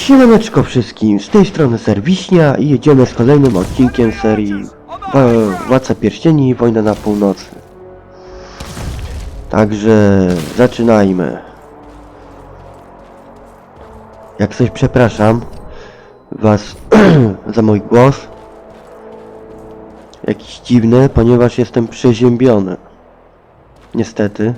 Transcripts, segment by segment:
Siemaneczko wszystkim, z tej strony Serwiśnia i jedziemy z kolejnym odcinkiem serii Władca Pierścieni, Wojna na Północy. Także zaczynajmy. Jak coś przepraszam was za mój głos. Jakiś dziwny, ponieważ jestem przeziębiony. Niestety.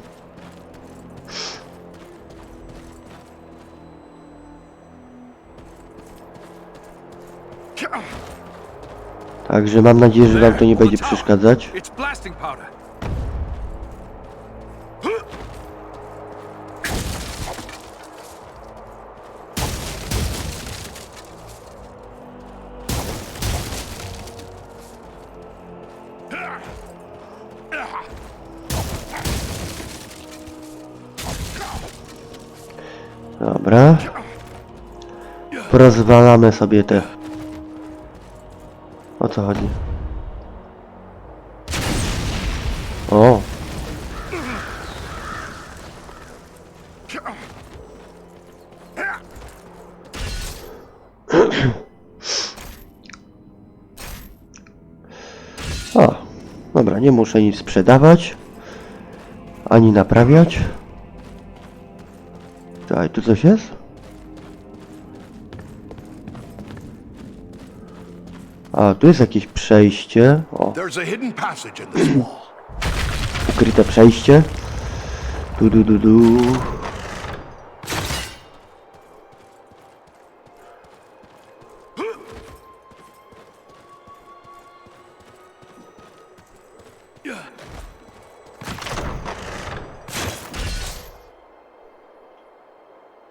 Także mam nadzieję, że wam to nie będzie przeszkadzać. Dobra. Porozwalamy sobie te... O co chodzi? O! O! Dobra, nie muszę nic sprzedawać ani naprawiać. Czekaj, tu coś jest? A, tu jest jakieś przejście. O. Ukryte przejście. Du.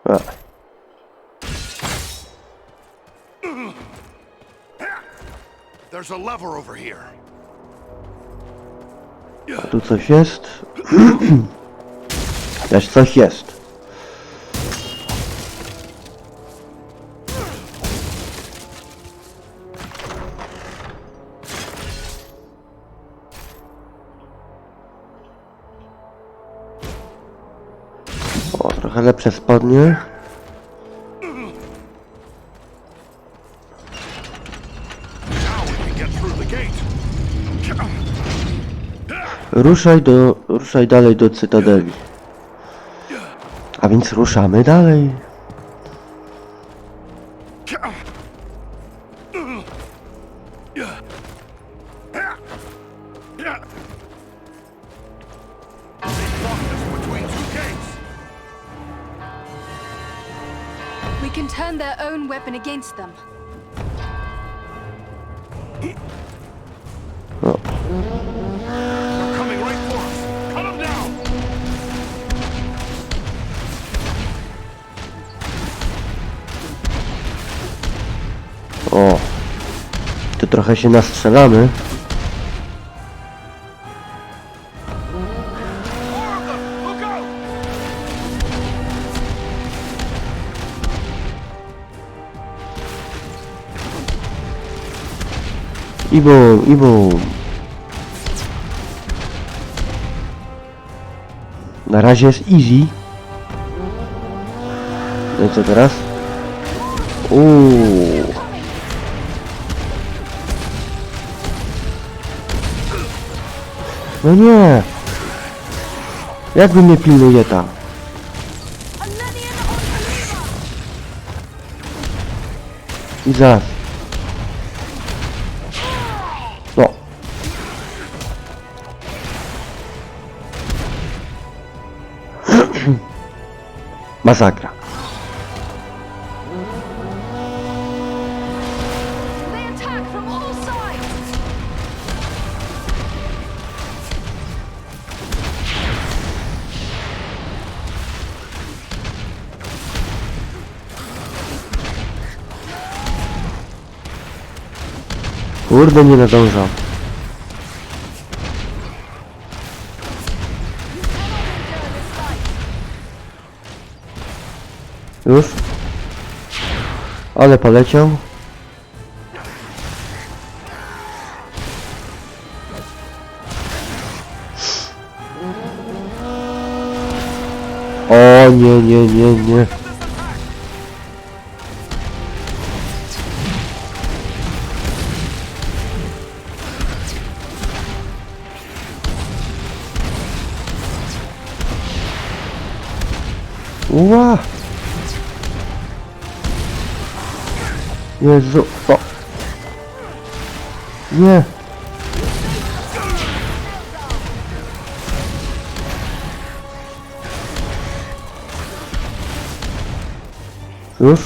A. A tu coś jest? Też coś jest. O, trochę lepsze spodnie. Ruszaj dalej do Cytadeli. A więc ruszamy dalej. We can turn their own weapon against them. O. O, tu trochę się nastrzelamy. I bum. Na razie jest easy. No i co teraz? No nie! Jakby mnie pilnuje ta? I zaraz. No. Masakra. Kurde, nie nadążam. Już? Ale poleciał. O nie. Ła! Jezu, o! Nie! Już?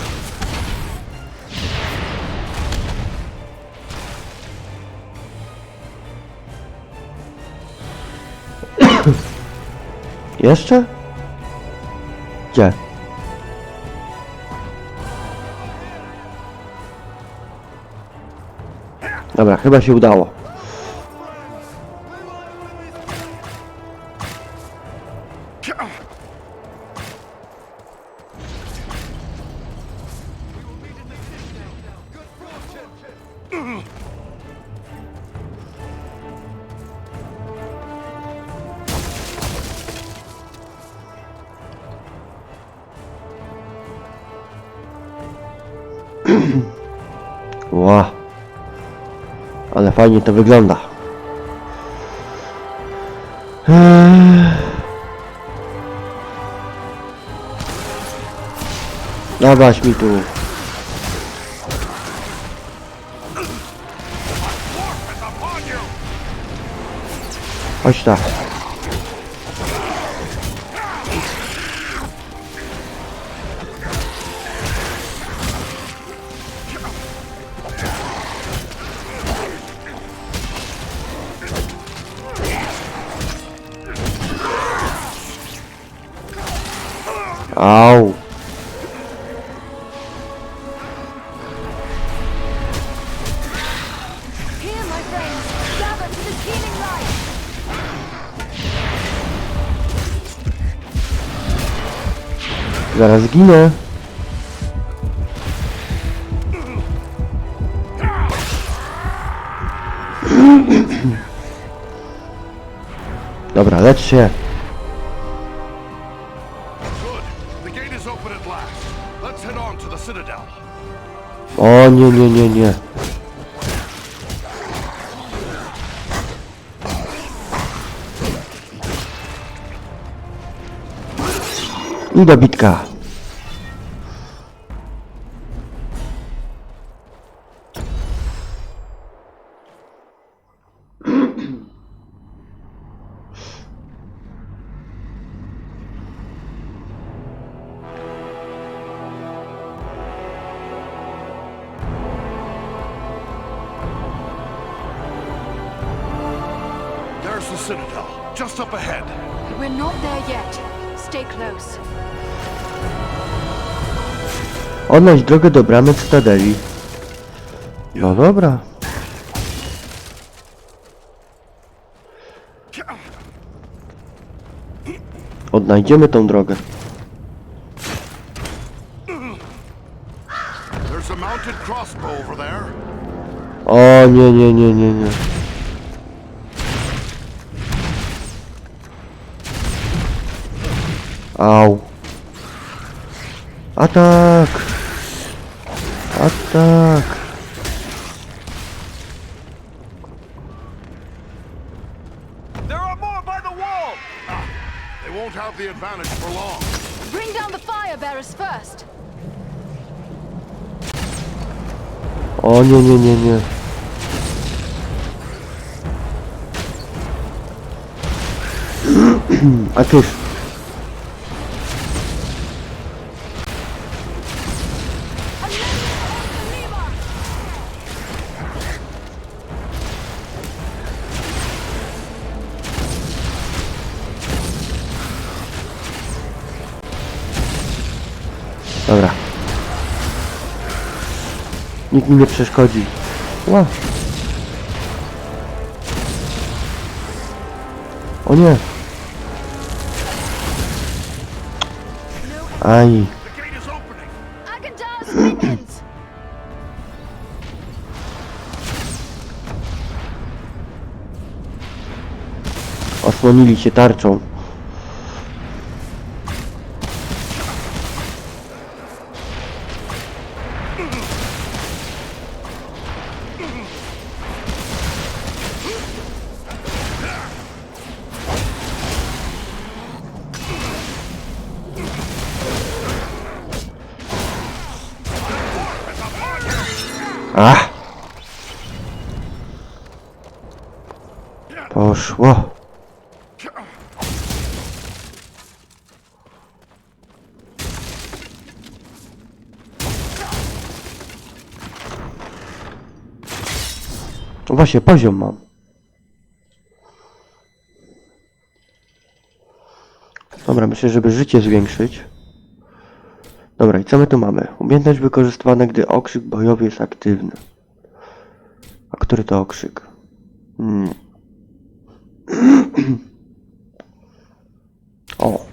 Jeszcze? Gdzie? Dobra, chyba się udało. Ła, ale fajnie to wygląda. Dawać mi tu. Chodź tak. Au. Here, my friends, gather to this healing light. Zaraz zginę. Dobra, lecz się. O nie, nie, nie, nie. I dobitka. There's the citadel, just up ahead. We're not there yet. Stay close. Odnaleźć drogę do bramy cytadeli. No dobra. Odnajdziemy tą drogę. There's a mounted crossbow over there. O nie, nie, nie, nie, nie. Au. Atak! Atak! There are more by the wall. They won't have the advantage for long. Bring down the fire bearers first. O nie, nie, nie, nie. A tyż. Dobra. Nikt mi nie przeszkodzi. Ła. O nie. Aj. The gate is opening. Agandar's minions. Osłonili się tarczą. Ach! Poszło. No właśnie, poziom mam. Dobra, myślę, żeby życie zwiększyć. Dobra, i co my tu mamy? Umiejętność wykorzystywana, gdy okrzyk bojowy jest aktywny. A który to okrzyk? O!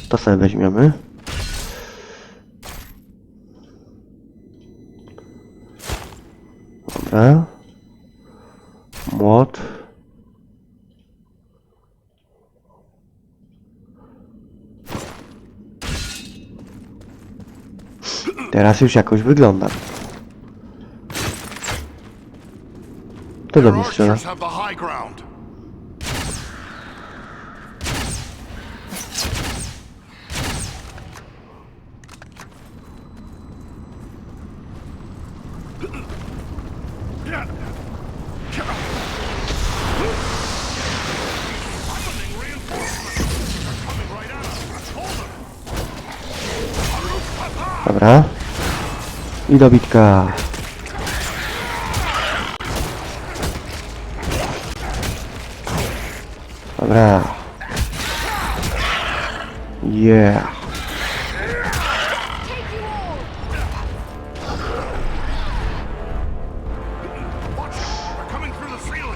To sobie weźmiemy. Dobra. Młot. Teraz już jakoś wygląda. To do mnie strzela. Archers have the high ground. Dobra. I do bitka. Dobra. Yeah. They're coming through the ceiling.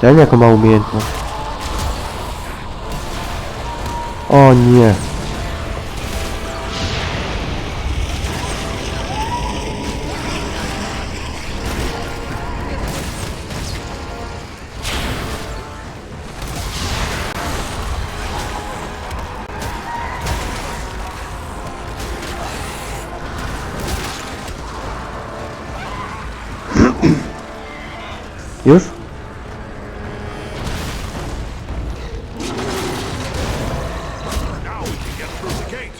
Ten jaką ma umiejętność. O nie. Już? Now we can get through the gate.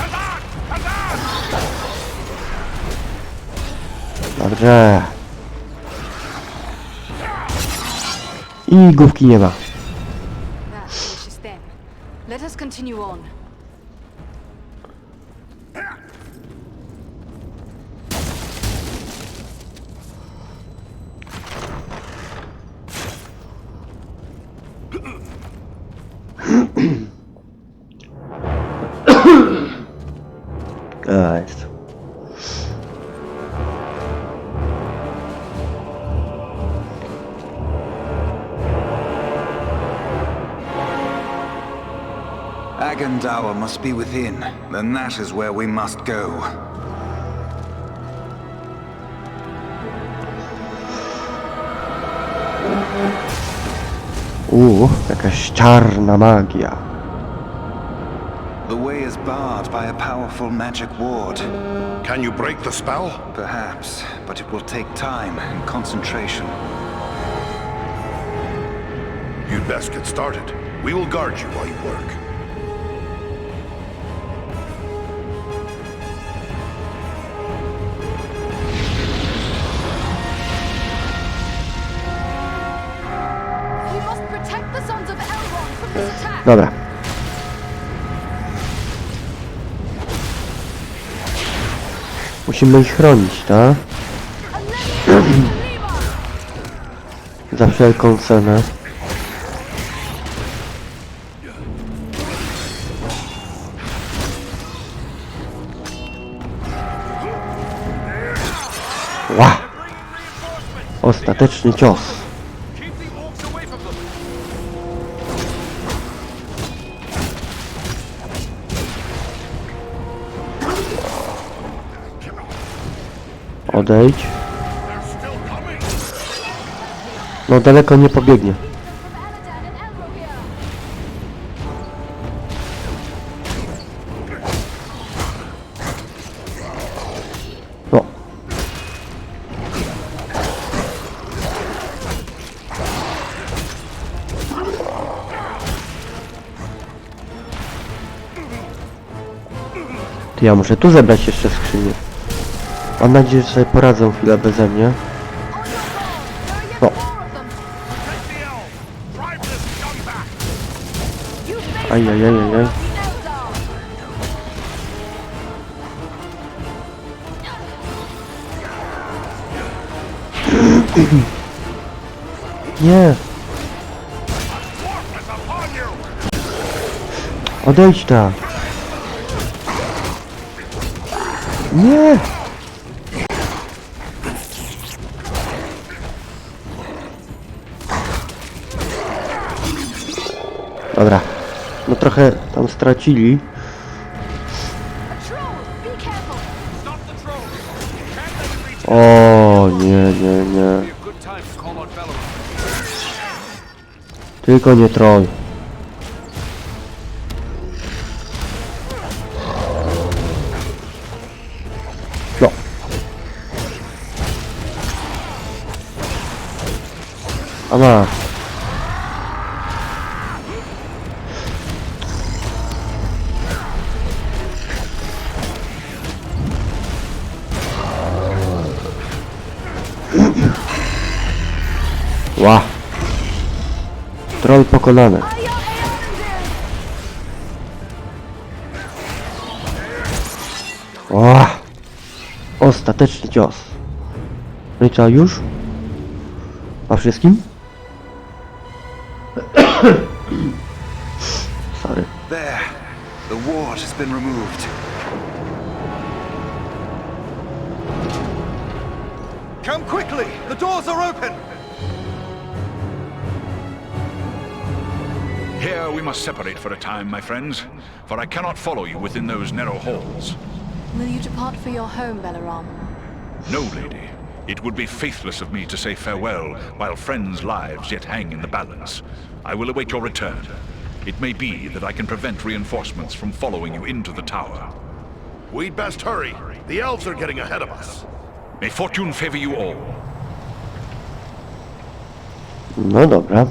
Attack! Attack! Dobrze. I główki nie ma. That finishes them. Let us continue on. Jest. Agandawa must be within, and that is where we must go. Jakaś czarna magia. The way is barred by a powerful magic ward. Can you break the spell? Perhaps, but it will take time and concentration. You'd best get started. We will guard you while you work. We must protect the sons of Elrond from this attack. Dobra. Musimy ich chronić, tak? Za wszelką cenę. Ła! Ostateczny cios. Odejdź. No daleko nie pobiegnie. No. Ty, ja muszę tu zebrać jeszcze skrzynię. Mam nadzieję, że sobie poradzą chwilę beze mnie. On your O. guard! There are yet more of them! Take the elves! Drive this scum back! You face Ajajajajaj. the power of the Eldar! Nie! Dwarf is upon you! Odejdź ta! Nie! Dobra. No trochę tam stracili. A troll! Be careful! Stop the troll! Can't let it reach O nie, nie, nie. a good time to call on fellows. Tylko nie troll. No. A ma. Ła. Troll pokonany. Are your Eldar! Ła. Ostateczny cios. No i co, już? Po wszystkim? Sorry. There. The ward has been removed. Come quickly! The doors are open! Here we must separate for a time, my friends, for I cannot follow you within those narrow halls. Will you depart for your home, Belaram? No, lady. It would be faithless of me to say farewell while friends' lives yet hang in the balance. I will await your return. It may be that I can prevent reinforcements from following you into the tower. We'd best hurry. The elves are getting ahead of us. May fortune favor you all. No dobra.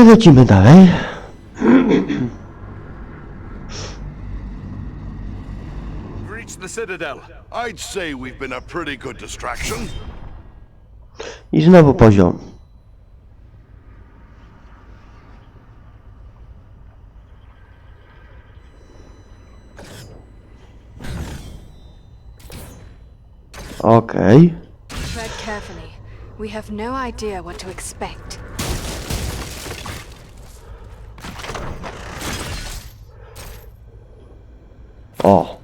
Lecimy dalej. Reach the citadel. I'd say we've been a pretty good distraction. I znowu poziom. Okej. Tread carefully. We have no idea what to expect. O.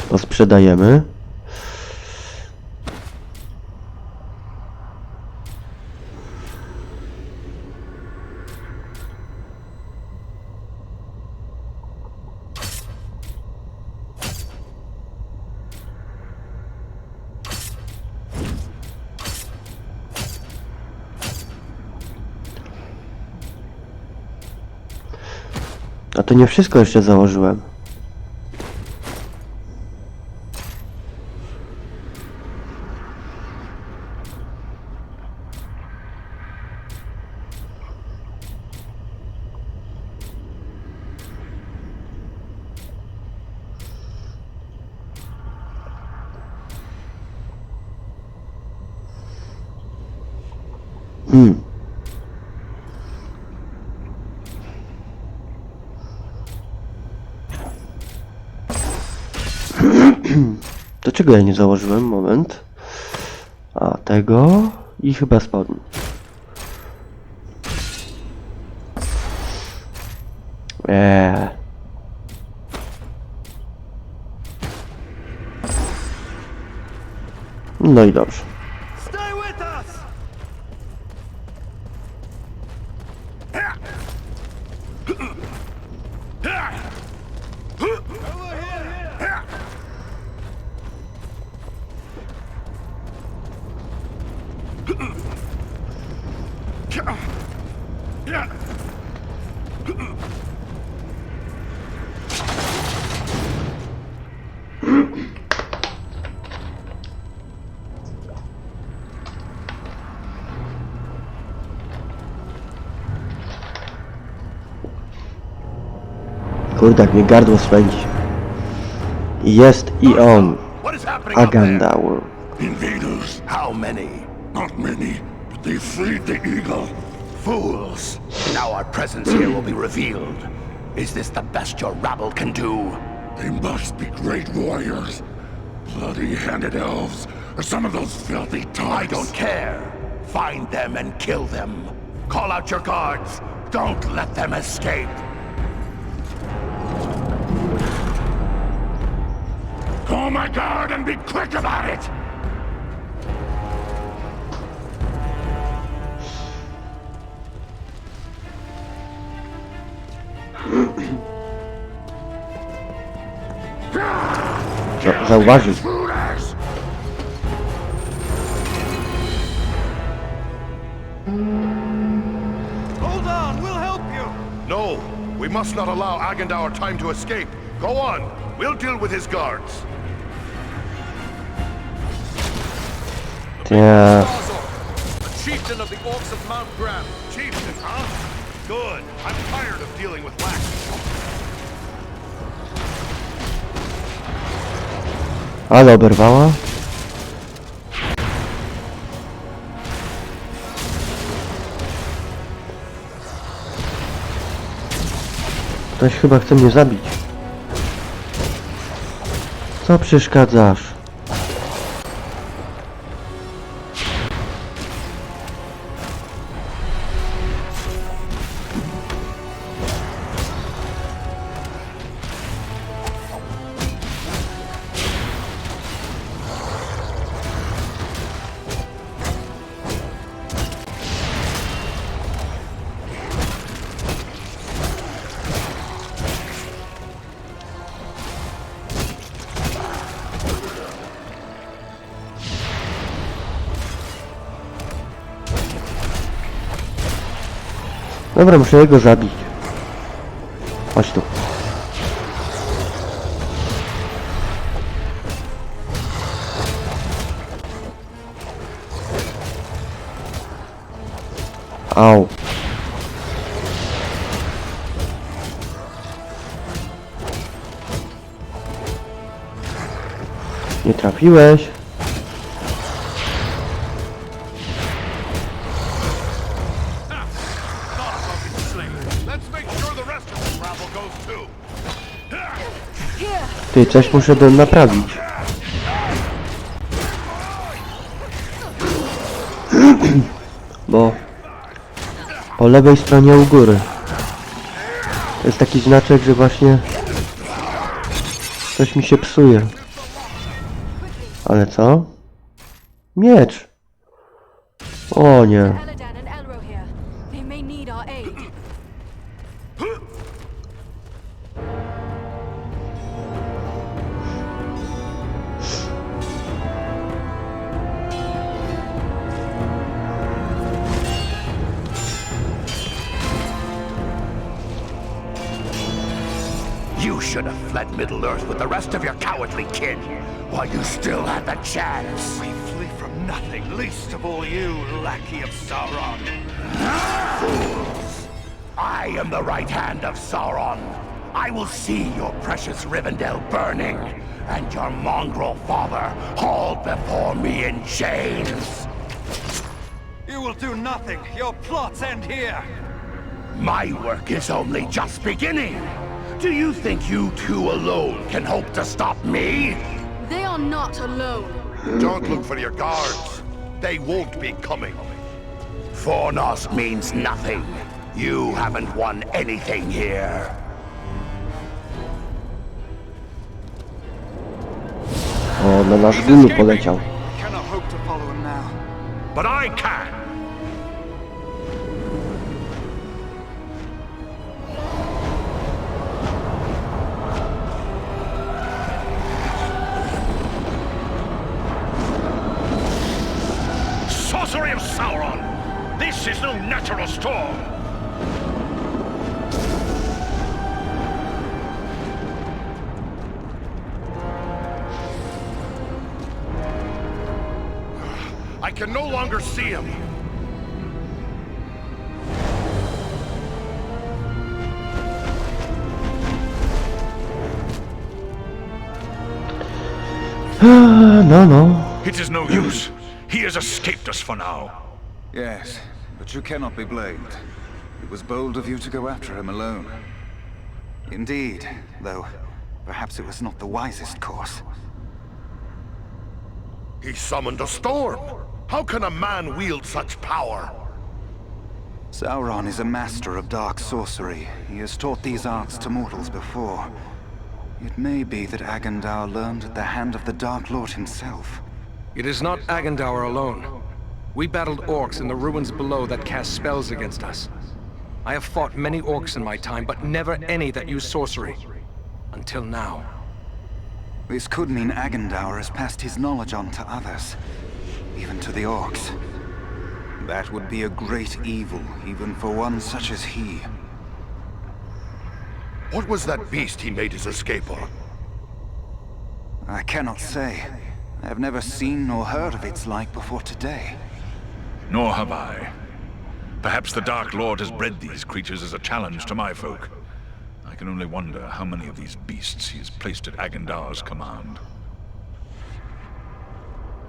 To sprzedajemy. A to nie wszystko jeszcze założyłem. To czego ja nie założyłem? Moment. A tego i chyba spodni. No i dobrze. Stay with us! Kurde, jak mnie gardło swędzi. Jest i on. What is happening up there? Agandaur. Invaders. How many? Not many, but they freed the eagle. Fools. Now our presence here will be revealed. Is this the best your rabble can do? They must be great warriors. Bloody-handed elves, or some of those filthy types. I don't care. Find them and kill them. Call out your guards. Don't let them escape. Call my guard and be quick about it! Zauważył. Hold on, we'll help you! No, we must not allow Agandaur time to escape. Go on, we'll deal with his guards. Yeah. Chieftain of the Orcs of Mount Graham. Chieftain, huh? Good. I'm tired of dealing with lackeys. Ale oberwała. Ktoś chyba chce mnie zabić. Co przeszkadzasz? Dobra, muszę jego zabić. Chodź tu. Au. Nie trafiłeś. Ty, coś muszę naprawić. Bo po lewej stronie u góry to jest taki znaczek, że właśnie coś mi się psuje. Ale co? Miecz. O nie. You should have fled Middle-earth with the rest of your cowardly kin, while you still had the chance. We flee from nothing, least of all you, lackey of Sauron. Fools! I am the right hand of Sauron. I will see your precious Rivendell burning, and your mongrel father hauled before me in chains. You will do nothing. Your plots end here. My work is only just beginning. Do you think you two alone can hope to stop me? They are not alone. Don't look for your guards. They won't be coming. Fornost means nothing. You haven't won anything here. O, na nasz gulu poleciał. Cannot hope to follow him now. But I can. Sorcery of Sauron! This is no natural storm! I can no longer see him. No. It is no use. He has escaped us for now. Yes, but you cannot be blamed. It was bold of you to go after him alone. Indeed, though perhaps it was not the wisest course. He summoned a storm. How can a man wield such power? Sauron is a master of dark sorcery. He has taught these arts to mortals before. It may be that Agandaur learned at the hand of the Dark Lord himself. It is not Agandaur alone. We battled orcs in the ruins below that cast spells against us. I have fought many orcs in my time, but never any that use sorcery. Until now. This could mean Agandaur has passed his knowledge on to others. Even to the orcs. That would be a great evil, even for one such as he. What was that beast he made his escape on? I cannot say. I have never seen nor heard of its like before today. Nor have I. Perhaps the Dark Lord has bred these creatures as a challenge to my folk. I can only wonder how many of these beasts he has placed at Agandaur's command.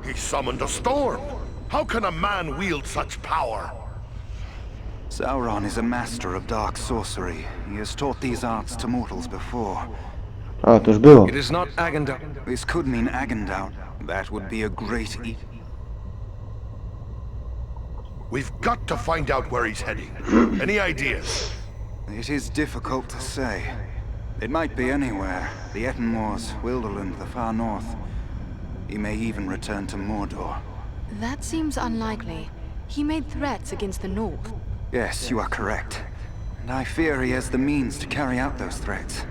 He summoned a storm. How can a man wield such power? Sauron is a master of dark sorcery. He has taught these arts to mortals before. A, to już było. It is not Agandaur. This could mean Agandaur. That would be a great We've got to find out where he's heading. Any ideas? It is difficult to say. It might be anywhere. The Etten Moors, Wilderland, the far north. He may even return to Mordor. That seems unlikely. He made threats against the North. Yes, you are correct. And I fear he has the means to carry out those threats.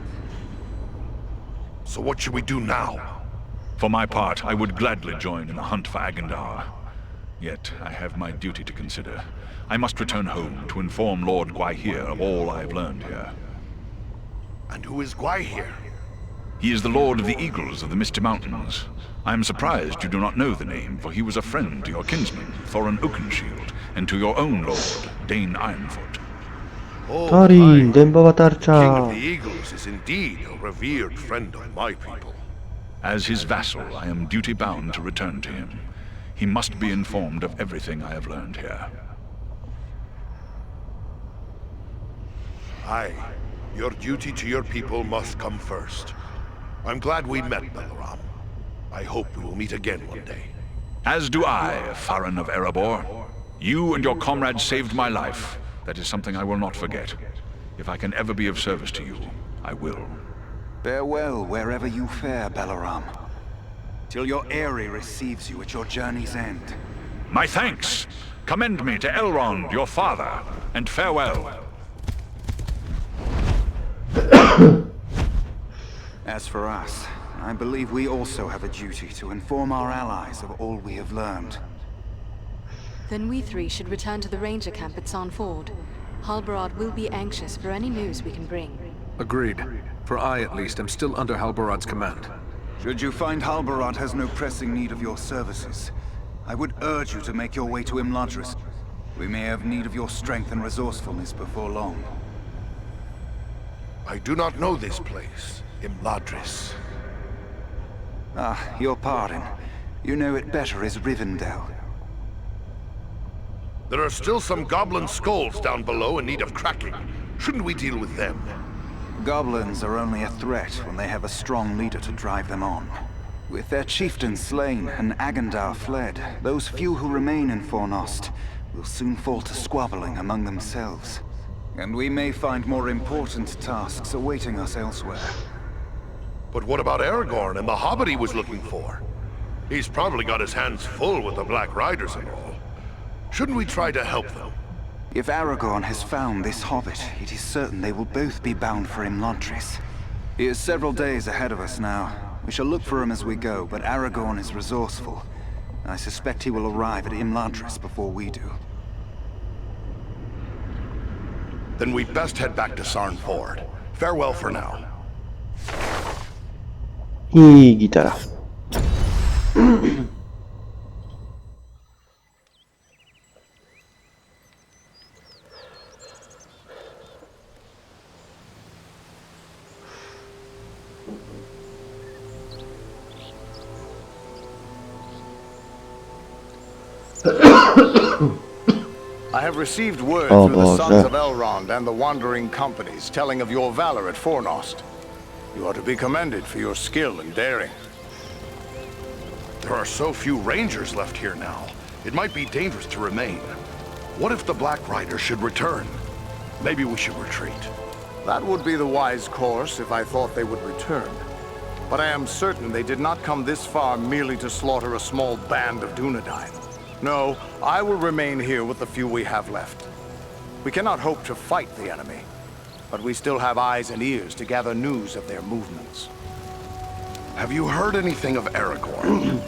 So what should we do now? For my part, I would gladly join in the hunt for Agandaur. Yet, I have my duty to consider. I must return home to inform Lord Gwaihir of all I have learned here. And who is Gwaihir? He is the Lord of the Eagles of the Misty Mountains. I am surprised you do not know the name, for he was a friend to your kinsman, Thorin Oakenshield, and to your own lord, Dane Ironfoot. Oh, Farin, dębowa King of tarcza. the Eagles is indeed a revered friend of my people. As his vassal, I am duty-bound to return to him. He must be informed of everything I have learned here. Aye, your duty to your people must come first. I'm glad we met, Balaram. I hope we will meet again one day. As do I, Farin of Erebor. You and your comrades saved my life. That is something I will not forget. If I can ever be of service to you, I will. Farewell wherever you fare, Balaram. Till your Eyrie receives you at your journey's end. My thanks! Commend me to Elrond, your father, and farewell. As for us, I believe we also have a duty to inform our allies of all we have learned. Then we three should return to the ranger camp at Sarn Ford. Halbarad will be anxious for any news we can bring. Agreed. For I, at least, am still under Halbarad's command. Should you find Halbarad has no pressing need of your services, I would urge you to make your way to Imladris. We may have need of your strength and resourcefulness before long. I do not know this place, Imladris. Ah, your pardon. You know it better as Rivendell. There are still some goblin skulls down below in need of cracking. Shouldn't we deal with them? Goblins are only a threat when they have a strong leader to drive them on. With their chieftain slain and Agandaur fled, those few who remain in Fornost will soon fall to squabbling among themselves. And we may find more important tasks awaiting us elsewhere. But what about Aragorn and the hobbit he was looking for? He's probably got his hands full with the Black Riders and all. Shouldn't we try to help them? If Aragorn has found this hobbit, it is certain they will both be bound for Imladris. He is several days ahead of us now. We shall look for him as we go, but Aragorn is resourceful. I suspect he will arrive at Imladris before we do. Then we'd best head back to Sarn Ford. Farewell for now. I gitara. I have received word Oh, through the Boże. sons of Elrond and the wandering companies telling of your valor at Fornost. You are to be commended for your skill and daring. There are so few rangers left here now. It might be dangerous to remain. What if the Black Riders should return? Maybe we should retreat. That would be the wise course if I thought they would return. But I am certain they did not come this far merely to slaughter a small band of Dunedain. No, I will remain here with the few we have left. We cannot hope to fight the enemy, but we still have eyes and ears to gather news of their movements. Have you heard anything of Aragorn?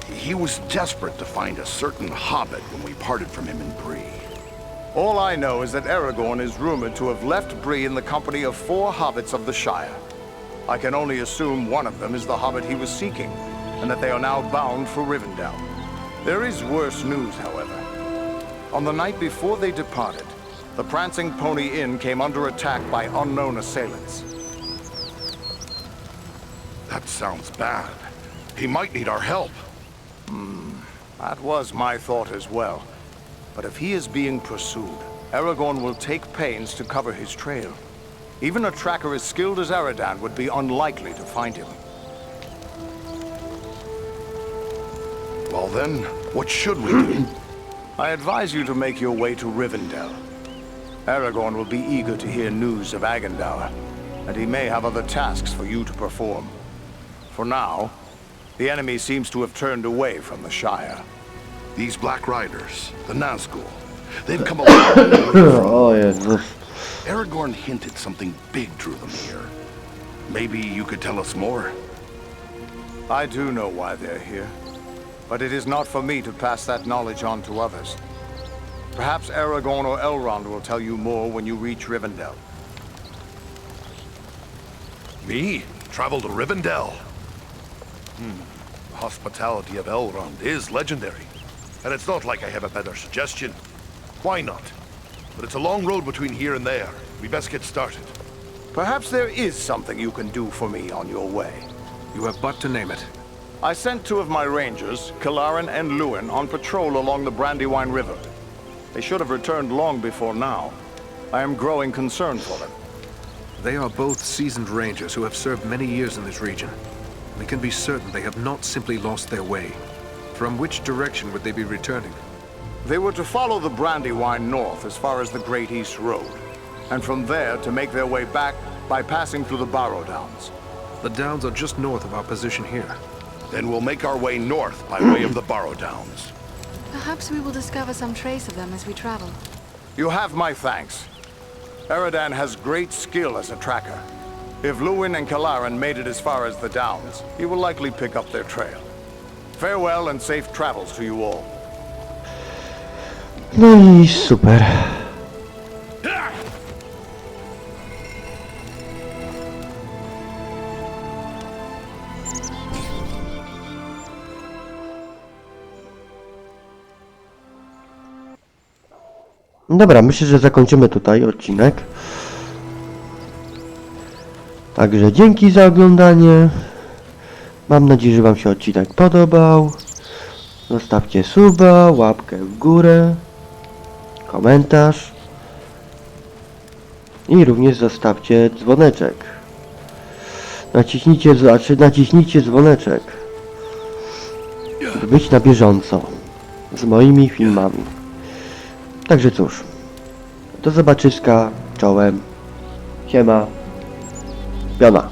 He was desperate to find a certain hobbit when we parted from him in Bree. All I know is that Aragorn is rumored to have left Bree in the company of 4 hobbits of the Shire. I can only assume one of them is the hobbit he was seeking, and that they are now bound for Rivendell. There is worse news, however. On the night before they departed, the Prancing Pony Inn came under attack by unknown assailants. That sounds bad. He might need our help. That was my thought as well. But if he is being pursued, Aragorn will take pains to cover his trail. Even a tracker as skilled as Aradan would be unlikely to find him. Well then, what should we do? I advise you to make your way to Rivendell. Aragorn will be eager to hear news of Agendaur, and he may have other tasks for you to perform. For now, the enemy seems to have turned away from the Shire. These Black Riders, the Nazgul, they've come a long way from... O Jezus. Aragorn hinted something big drew them here. Maybe you could tell us more? I do know why they're here, but it is not for me to pass that knowledge on to others. Perhaps Aragorn or Elrond will tell you more when you reach Rivendell. Me? Travel to Rivendell? The hospitality of Elrond is legendary. And it's not like I have a better suggestion. Why not? But it's a long road between here and there. We best get started. Perhaps there is something you can do for me on your way. You have but to name it. I sent 2 of my rangers, Kalarin and Lewin, on patrol along the Brandywine River. They should have returned long before now. I am growing concerned for them. They are both seasoned rangers who have served many years in this region. We can be certain they have not simply lost their way. From which direction would they be returning? They were to follow the Brandywine north as far as the Great East Road, and from there to make their way back by passing through the Barrow Downs. The downs are just north of our position here. Then we'll make our way north by way of the Barrow Downs. Perhaps we will discover some trace of them as we travel. You have my thanks. Aradan has great skill as a tracker. If Lewin and Kalarin made it as far as the Downs, he will likely pick up their trail. Farewell and safe travels to you all. No i super. Dobra, myślę, że zakończymy tutaj odcinek. Także dzięki za oglądanie. Mam nadzieję, że wam się odcinek podobał. Zostawcie suba, łapkę w górę, komentarz i również zostawcie dzwoneczek. Naciśnijcie dzwoneczek, by być na bieżąco z moimi filmami. Także cóż, do zobaczyska, czołem, siema, piona.